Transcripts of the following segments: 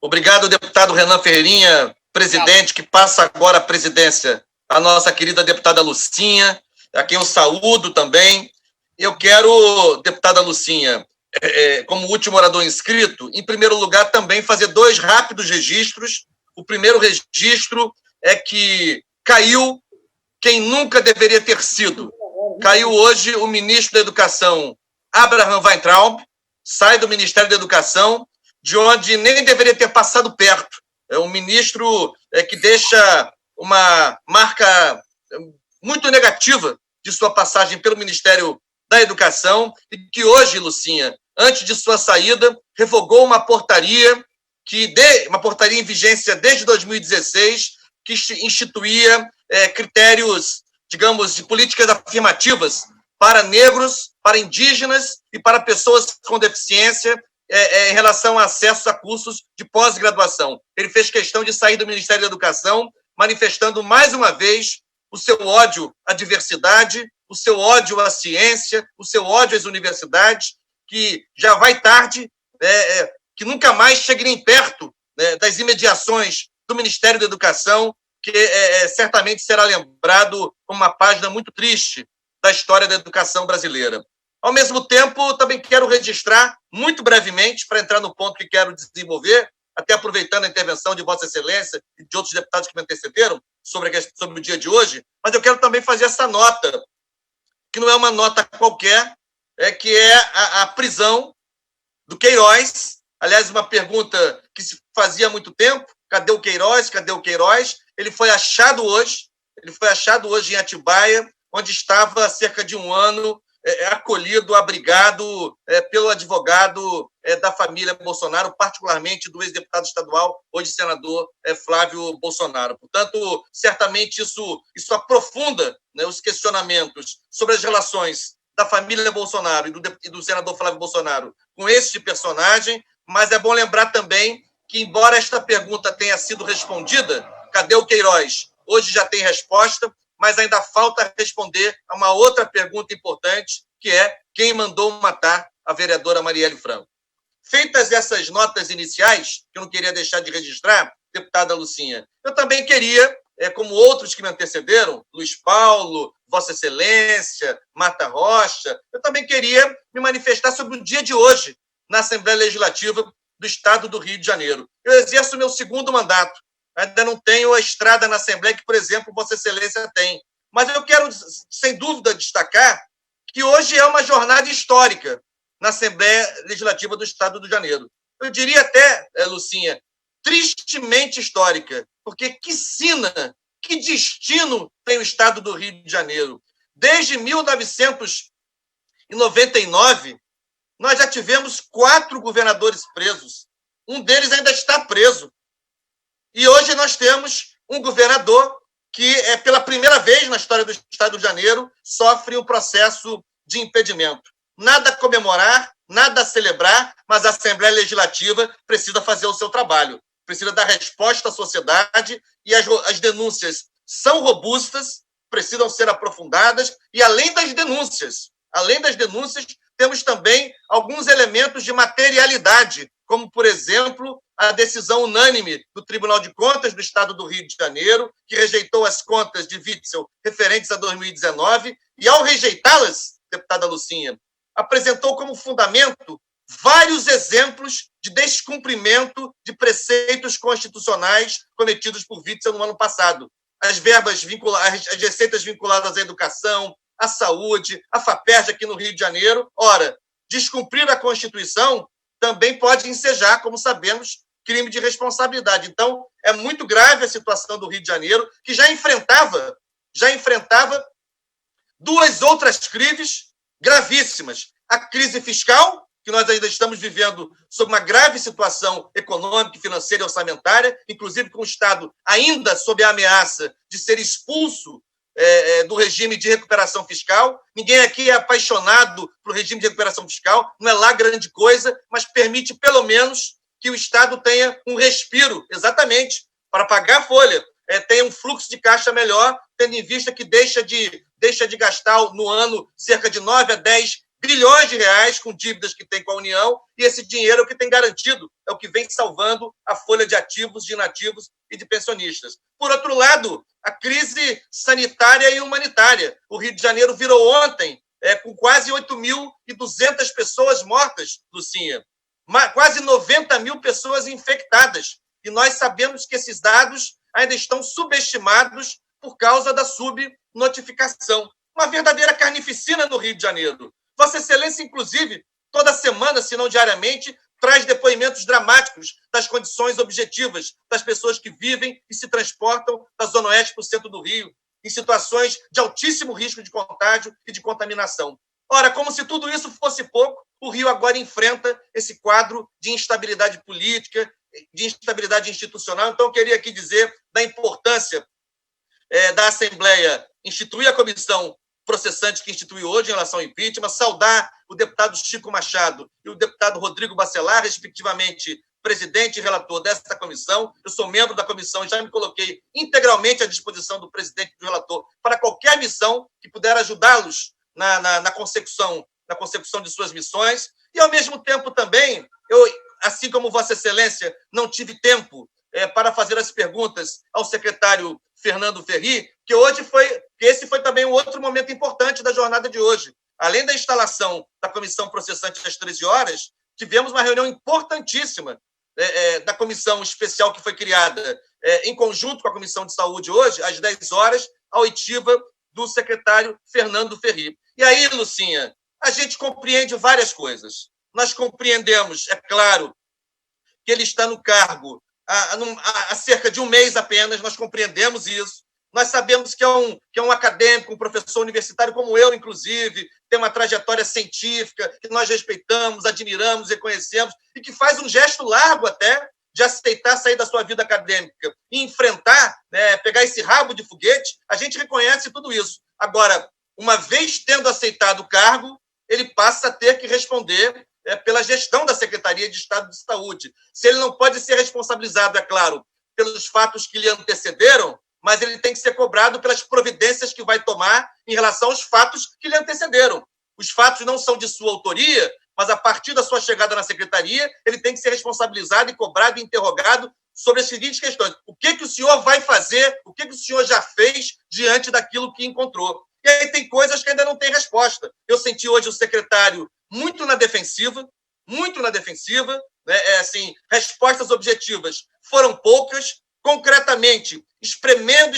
Obrigado, deputado Renan Ferreirinha, presidente, que passa agora a presidência, a nossa querida deputada Lucinha, a quem eu saúdo também. Eu quero, deputada Lucinha, como último orador inscrito, em primeiro lugar, também fazer 2 rápidos registros. O primeiro registro é que caiu quem nunca deveria ter sido. Caiu hoje o ministro da Educação, Abraham Weintraub, sai do Ministério da Educação, de onde nem deveria ter passado perto. É um ministro que deixa uma marca muito negativa de sua passagem pelo Ministério da Educação e que hoje, Lucinha, antes de sua saída, revogou uma portaria em vigência desde 2016, que instituía critérios, digamos, de políticas afirmativas para negros, para indígenas e para pessoas com deficiência em relação a acesso a cursos de pós-graduação. Ele fez questão de sair do Ministério da Educação, manifestando mais uma vez o seu ódio à diversidade, o seu ódio à ciência, o seu ódio às universidades, que já vai tarde, que nunca mais chegue nem perto das imediações do Ministério da Educação, que certamente será lembrado como uma página muito triste da história da educação brasileira. Ao mesmo tempo, também quero registrar, muito brevemente, para entrar no ponto que quero desenvolver, até aproveitando a intervenção de Vossa Excelência e de outros deputados que me antecederam sobre o dia de hoje, mas eu quero também fazer essa nota, que não é uma nota qualquer, que é a prisão do Queiroz. Aliás, uma pergunta que se fazia há muito tempo: cadê o Queiroz? Cadê o Queiroz? Ele foi achado hoje em Atibaia, onde estava há cerca de um ano, acolhido, abrigado pelo advogado da família Bolsonaro, particularmente do ex-deputado estadual, hoje senador Flávio Bolsonaro. Portanto, certamente isso aprofunda, né, os questionamentos sobre as relações da família Bolsonaro e do senador Flávio Bolsonaro com este personagem, mas é bom lembrar também que, embora esta pergunta tenha sido respondida, cadê o Queiroz? Hoje já tem resposta, mas ainda falta responder a uma outra pergunta importante, que é: quem mandou matar a vereadora Marielle Franco? Feitas essas notas iniciais, que eu não queria deixar de registrar, deputada Lucinha, eu também queria, como outros que me antecederam, Luiz Paulo, Vossa Excelência, Marta Rocha, eu também queria me manifestar sobre o dia de hoje, na Assembleia Legislativa do Estado do Rio de Janeiro. Eu exerço meu 2º mandato. Ainda não tenho a estrada na Assembleia que, por exemplo, Vossa Excelência tem. Mas eu quero, sem dúvida, destacar que hoje é uma jornada histórica na Assembleia Legislativa do Estado do Rio de Janeiro. Eu diria até, Lucinha, tristemente histórica, porque que sina, que destino tem o Estado do Rio de Janeiro. Desde 1999, nós já tivemos 4 governadores presos. Um deles ainda está preso. E hoje nós temos um governador que, pela primeira vez na história do Estado do Rio de Janeiro, sofre um processo de impedimento. Nada a comemorar, nada a celebrar, mas a Assembleia Legislativa precisa fazer o seu trabalho, precisa dar resposta à sociedade, e as denúncias são robustas, precisam ser aprofundadas, e além das denúncias, temos também alguns elementos de materialidade, como, por exemplo, a decisão unânime do Tribunal de Contas do Estado do Rio de Janeiro, que rejeitou as contas de Witzel referentes a 2019, e, ao rejeitá-las, deputada Lucinha, apresentou como fundamento vários exemplos de descumprimento de preceitos constitucionais cometidos por Witzel no ano passado. As receitas vinculadas à educação, à saúde, à FAPERJ aqui no Rio de Janeiro. Ora, descumprir a Constituição também pode ensejar, como sabemos, crime de responsabilidade. Então, é muito grave a situação do Rio de Janeiro, que já enfrentava 2 outras crises gravíssimas. A crise fiscal, que nós ainda estamos vivendo sob uma grave situação econômica, financeira e orçamentária, inclusive com o Estado ainda sob a ameaça de ser expulso do regime de recuperação fiscal. Ninguém aqui é apaixonado pelo regime de recuperação fiscal, não é lá grande coisa, mas permite, pelo menos, que o Estado tenha um respiro, exatamente, para pagar a folha, tenha um fluxo de caixa melhor, tendo em vista que deixa de gastar no ano cerca de 9 a 10 bilhões de reais com dívidas que tem com a União, e esse dinheiro é o que tem garantido, é o que vem salvando a folha de ativos, de inativos e de pensionistas. Por outro lado, a crise sanitária e humanitária. O Rio de Janeiro virou ontem com quase 8.200 pessoas mortas, Lucinha. Quase 90 mil pessoas infectadas. E nós sabemos que esses dados ainda estão subestimados por causa da subnotificação. Uma verdadeira carnificina no Rio de Janeiro. Vossa Excelência, inclusive, toda semana, se não diariamente, traz depoimentos dramáticos das condições objetivas das pessoas que vivem e se transportam da Zona Oeste para o centro do Rio, em situações de altíssimo risco de contágio e de contaminação. Ora, como se tudo isso fosse pouco, o Rio agora enfrenta esse quadro de instabilidade política, de instabilidade institucional. Então, eu queria aqui dizer da importância da Assembleia instituir a comissão processante que instituiu hoje em relação ao impeachment, saudar o deputado Chico Machado e o deputado Rodrigo Bacelar, respectivamente presidente e relator desta comissão. Eu sou membro da comissão e já me coloquei integralmente à disposição do presidente e do relator para qualquer missão que puder ajudá-los na consecução de suas missões. E, ao mesmo tempo, também, eu, assim como Vossa Excelência, não tive tempo para fazer as perguntas ao secretário Fernando Ferri, que esse foi também um outro momento importante da jornada de hoje. Além da instalação da comissão processante às 13 horas, tivemos uma reunião importantíssima da comissão especial que foi criada em conjunto com a Comissão de Saúde hoje, às 10 horas, a oitiva do secretário Fernando Ferri. E aí, Lucinha, a gente compreende várias coisas. Nós compreendemos, é claro, que ele está no cargo há cerca de um mês apenas, nós compreendemos isso. Nós sabemos que é um acadêmico, um professor universitário como eu, inclusive, tem uma trajetória científica que nós respeitamos, admiramos, reconhecemos, e que faz um gesto largo até de aceitar sair da sua vida acadêmica e enfrentar, pegar esse rabo de foguete. A gente reconhece tudo isso. Agora, uma vez tendo aceitado o cargo, ele passa a ter que responder pela gestão da Secretaria de Estado de Saúde. Se ele não pode ser responsabilizado, é claro, pelos fatos que lhe antecederam, mas ele tem que ser cobrado pelas providências que vai tomar em relação aos fatos que lhe antecederam. Os fatos não são de sua autoria, mas a partir da sua chegada na Secretaria, ele tem que ser responsabilizado e cobrado e interrogado sobre as seguintes questões. O que o senhor vai fazer? O que o senhor já fez diante daquilo que encontrou? E aí tem coisas que ainda não têm resposta. Eu senti hoje o secretário muito na defensiva, assim, respostas objetivas foram poucas, concretamente, espremendo.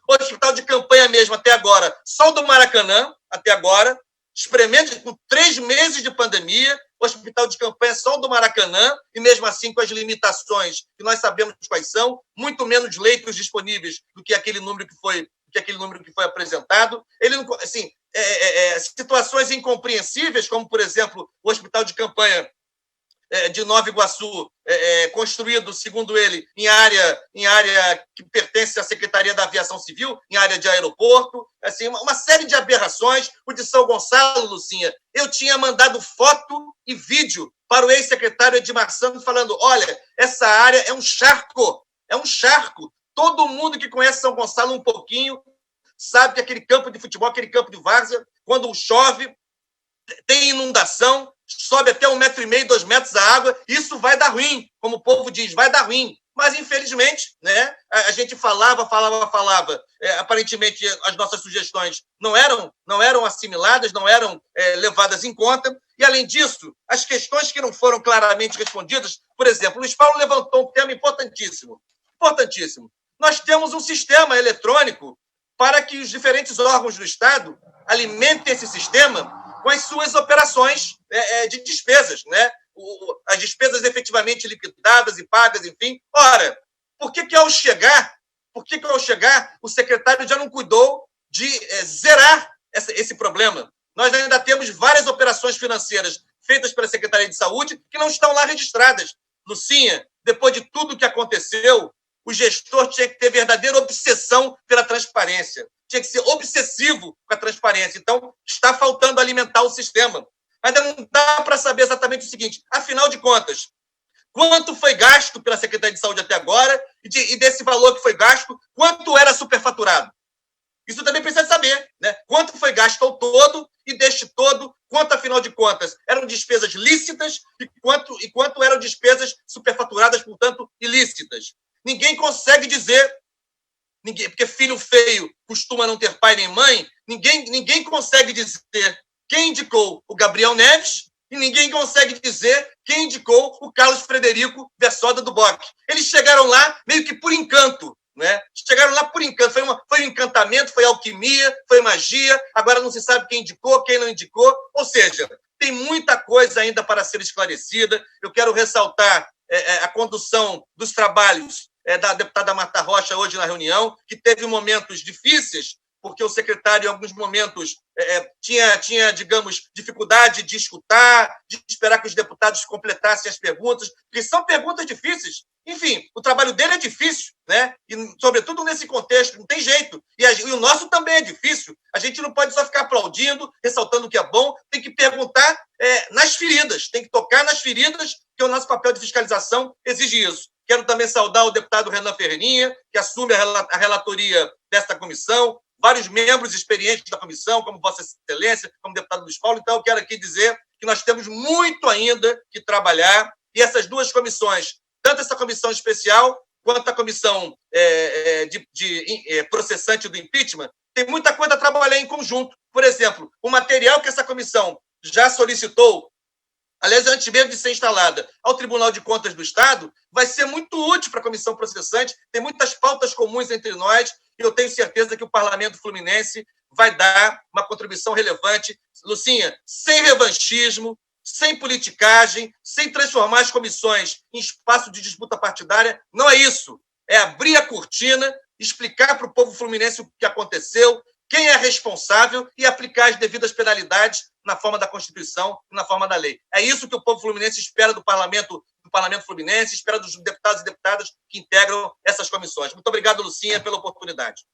O hospital de campanha mesmo, até agora, só o do Maracanã, até agora, espremendo, com 3 meses de pandemia, o hospital de campanha só o do Maracanã, e mesmo assim com as limitações que nós sabemos quais são, muito menos leitos disponíveis do que aquele número que foi apresentado. Ele não, assim, situações incompreensíveis, como, por exemplo, o hospital de campanha de Nova Iguaçu, construído, segundo ele, em área que pertence à Secretaria da Aviação Civil, em área de aeroporto, assim, uma série de aberrações. O de São Gonçalo, Lucinha, eu tinha mandado foto e vídeo para o ex-secretário Edmar Santos falando, olha, essa área é um charco. Todo mundo que conhece São Gonçalo um pouquinho sabe que aquele campo de futebol, aquele campo de várzea, quando chove, tem inundação, sobe até 1,5 metro, 2 metros a água, isso vai dar ruim, como o povo diz, vai dar ruim. Mas, infelizmente, a gente falava, aparentemente as nossas sugestões não eram assimiladas, não eram levadas em conta, e, além disso, as questões que não foram claramente respondidas, por exemplo, o Luiz Paulo levantou um tema importantíssimo. Nós temos um sistema eletrônico para que os diferentes órgãos do Estado alimentem esse sistema com as suas operações de despesas, as despesas efetivamente liquidadas e pagas, enfim. Ora, por que ao chegar, o secretário já não cuidou de zerar esse problema? Nós ainda temos várias operações financeiras feitas pela Secretaria de Saúde que não estão lá registradas. Lucinha, depois de tudo que aconteceu, o gestor tinha que ter verdadeira obsessão pela transparência. Tinha que ser obsessivo com a transparência. Então, está faltando alimentar o sistema. Ainda não dá para saber exatamente o seguinte, afinal de contas, quanto foi gasto pela Secretaria de Saúde até agora e desse valor que foi gasto, quanto era superfaturado? Isso também precisa saber, né? Quanto foi gasto ao todo e deste todo, quanto, afinal de contas, eram despesas lícitas e quanto eram despesas superfaturadas, portanto, ilícitas. Ninguém consegue dizer, porque filho feio costuma não ter pai nem mãe, ninguém consegue dizer quem indicou o Gabriel Neves e ninguém consegue dizer quem indicou o Carlos Frederico Vessoda do BOC. Eles chegaram lá meio que por encanto, né? Chegaram lá por encanto. Foi um encantamento, foi alquimia, foi magia. Agora não se sabe quem indicou, quem não indicou. Ou seja, tem muita coisa ainda para ser esclarecida. Eu quero ressaltar a condução dos trabalhos da deputada Marta Rocha hoje na reunião, que teve momentos difíceis, porque o secretário, em alguns momentos, tinha, digamos, dificuldade de escutar, de esperar que os deputados completassem as perguntas, porque são perguntas difíceis. Enfim, o trabalho dele é difícil, né? E, sobretudo, nesse contexto, não tem jeito. E o nosso também é difícil. A gente não pode só ficar aplaudindo, ressaltando o que é bom, tem que perguntar nas feridas, tem que tocar nas feridas, que o nosso papel de fiscalização exige isso. Quero também saudar o deputado Renan Ferreirinha, que assume a relatoria desta comissão, vários membros experientes da comissão, como Vossa Excelência, como deputado Luiz Paulo. Então, eu quero aqui dizer que nós temos muito ainda que trabalhar, e essas duas comissões, tanto essa comissão especial quanto a comissão processante do impeachment, tem muita coisa a trabalhar em conjunto. Por exemplo, o material que essa comissão já solicitou, aliás, antes mesmo de ser instalada, ao Tribunal de Contas do Estado, vai ser muito útil para a comissão processante, tem muitas pautas comuns entre nós, e eu tenho certeza que o Parlamento Fluminense vai dar uma contribuição relevante. Lucinha, sem revanchismo, sem politicagem, sem transformar as comissões em espaço de disputa partidária. Não é isso. É abrir a cortina, explicar para o povo fluminense o que aconteceu, quem é responsável e aplicar as devidas penalidades na forma da Constituição e na forma da lei. É isso que o povo fluminense espera do Parlamento Fluminense, espera dos deputados e deputadas que integram essas comissões. Muito obrigado, Lucinha, pela oportunidade.